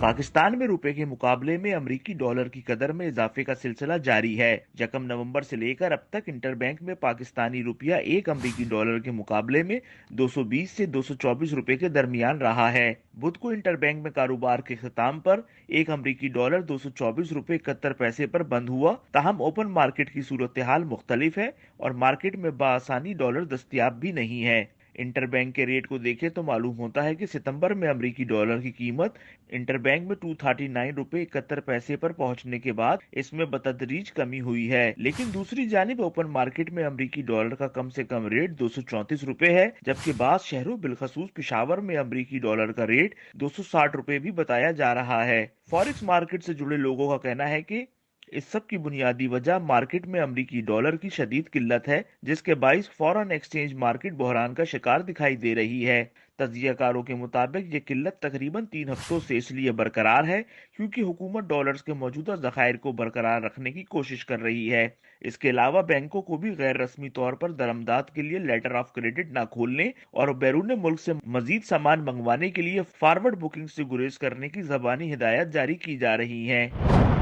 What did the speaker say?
पाकिस्तान में रुपए के मुकाबले में अमरीकी डॉलर की कदर में इजाफे का सिलसिला जारी है। यकम नवंबर से लेकर अब तक इंटरबैंक में पाकिस्तानी रुपया एक अमरीकी डॉलर के मुकाबले में 220 से 224 रुपए के दरमियान रहा है। बुध को इंटरबैंक में कारोबार के अख्ताम पर एक अमरीकी डॉलर 224 रुपए 71 पैसे पर बंद हुआ। ताहम ओपन मार्केट की सूरत हाल मुख्तलिफ है और मार्केट में बासानी डॉलर दस्तयाब भी नहीं है। इंटरबैंक के रेट को देखें तो मालूम होता है कि सितंबर में अमरीकी डॉलर की कीमत इंटरबैंक में 239 रुपए 71 पैसे पर पहुंचने के बाद इसमें बतदरीज कमी हुई है, लेकिन दूसरी जानिब ओपन मार्केट में अमरीकी डॉलर का कम से कम रेट 234 रुपए है, जबकि बाद शहरों बिलखसूस पिशावर में अमरीकी डॉलर का रेट 260 रुपए भी बताया जा रहा है। फॉरेक्स मार्केट से जुड़े लोगों का कहना है कि इस सब की बुनियादी वजह मार्केट में अमरीकी डॉलर की शदीद किल्लत है, जिसके बाइस फॉरेन एक्सचेंज मार्केट बहरान का शिकार दिखाई दे रही है। तज्जियाकारों के मुताबिक ये किल्लत तकरीबन 3 हफ्तों से इसलिए बरकरार है क्योंकि हुकूमत डॉलर्स के मौजूदा जखायर को बरकरार रखने की कोशिश कर रही है। इसके अलावा बैंकों को भी गैर रस्मी तौर पर दरमदाद के लिए लेटर ऑफ क्रेडिट न खोलने और बैरून मुल्क से मजीद सामान मंगवाने के लिए फॉरवर्ड बुकिंग से गुरेज करने की जबानी हिदायत जारी की जा रही है।